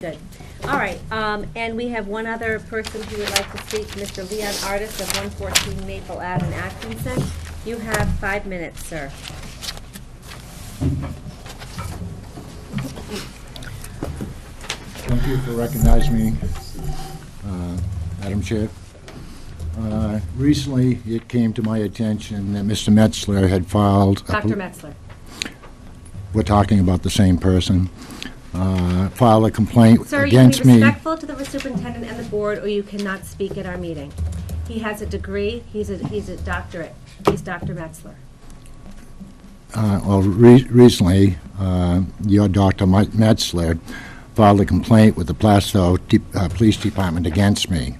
Good. All right, and we have one other person who would like to speak, Mr. Leon Artus of 114 Maple Ave in Atkinson. You have 5 minutes, sir. Thank you for recognizing me, Madam Chair. Recently, it came to my attention that Mr. Metzler had filed... Dr. Metzler. We're talking about the same person. Filed a complaint Sir, against you can me. be respectful to the superintendent and the board, or you cannot speak at our meeting. He has a degree. He's a doctorate. He's Dr. Metzler. Recently, your Dr. Metzler filed a complaint with the Plastow Police Department against me.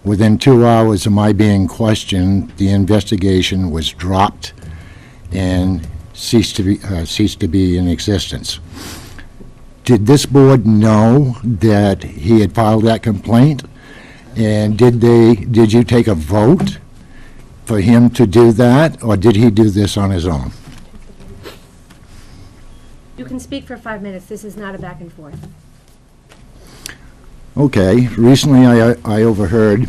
Within 2 hours of my being questioned, the investigation was dropped and ceased to be in existence. Did this board know that he had filed that complaint? And did you take a vote for him to do that, or did he do this on his own? You can speak for 5 minutes. This is not a back and forth. Okay. Recently, I overheard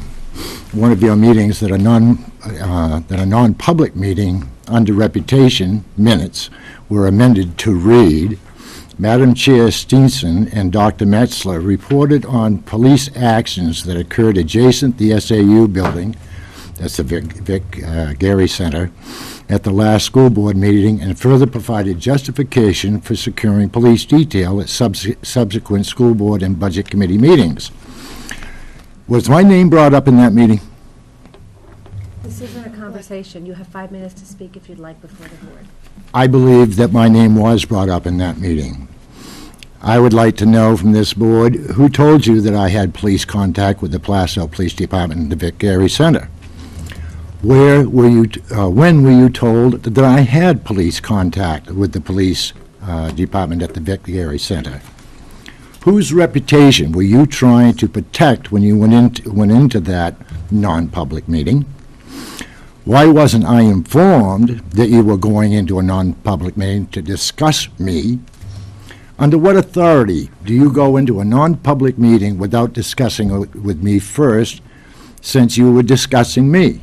one of your meetings that a non-public meeting under reputation minutes were amended to read, Madam Chair Steenson and Dr. Metzler reported on police actions that occurred adjacent the SAU building, that's the Vic Gary Center, at the last school board meeting, and further provided justification for securing police detail at subsequent school board and budget committee meetings. Was my name brought up in that meeting? This isn't a conversation. You have 5 minutes to speak if you'd like before the board. I believe that my name was brought up in that meeting. I would like to know from this board, who told you that I had police contact with the Plastow Police Department and the Vic Gary Center? Where were you, when were you told that I had police contact with the police department at the Vic Gary Center? Whose reputation were you trying to protect when you went into that non-public meeting? Why wasn't I informed that you were going into a non-public meeting to discuss me? Under what authority do you go into a non-public meeting without discussing it with me first, since you were discussing me?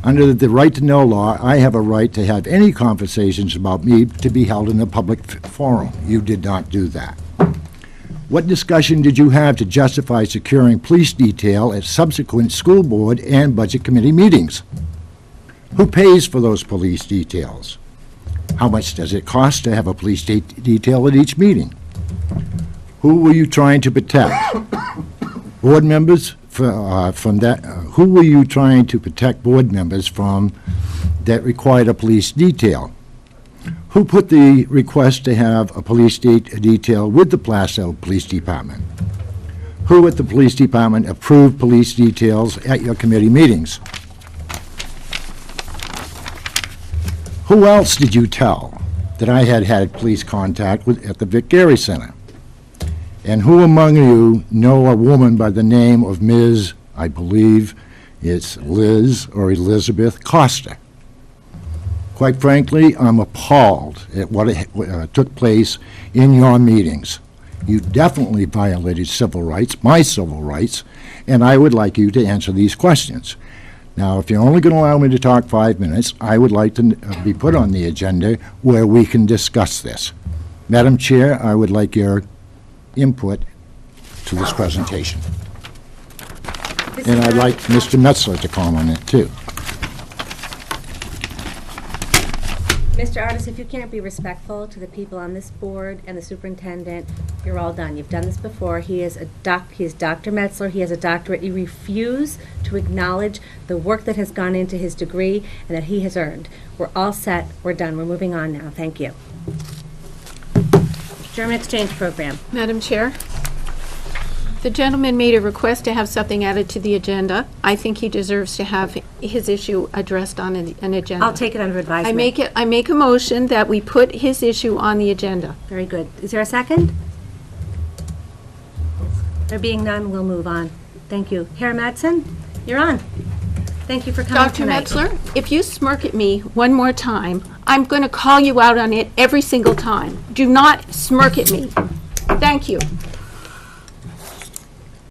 Under the right to know law, I have a right to have any conversations about me to be held in a public forum. You did not do that. What discussion did you have to justify securing police detail at subsequent school board and budget committee meetings? Who pays for those police details? How much does it cost to have a police detail at each meeting? Who were you trying to protect? Board members from that? Who were you trying to protect board members from that required a police detail? Who put the request to have a police detail with the Plastow Police Department? Who at the police department approved police details at your committee meetings? Who else did you tell that I had police contact with at the Vic Gary Center? And who among you know a woman by the name of Ms., I believe it's Liz or Elizabeth Costa? Quite frankly, I'm appalled at what took place in your meetings. You definitely violated civil rights, my civil rights, and I would like you to answer these questions. Now, if you're only going to allow me to talk 5 minutes, I would like to be put on the agenda where we can discuss this. Madam Chair, I would like your input to this presentation. And I'd like Mr. Metzler to comment on it, too. Mr. Artus, if you can't be respectful to the people on this board and the superintendent, you're all done. You've done this before. He is Dr. Metzler. He has a doctorate. You refuse to acknowledge the work that has gone into his degree and that he has earned. We're all set. We're done. We're moving on now. Thank you. German Exchange Program. Madam Chair, the gentleman made a request to have something added to the agenda. I think he deserves to have his issue addressed on an agenda. I'll take it under advisement. I make a motion that we put his issue on the agenda. Very good. Is there a second? There being none, we'll move on. Thank you. Herr Madsen, you're on. Thank you for coming Dr. tonight. Metzler, if you smirk at me one more time, I'm going to call you out on it every single time. Do not smirk at me. Thank you.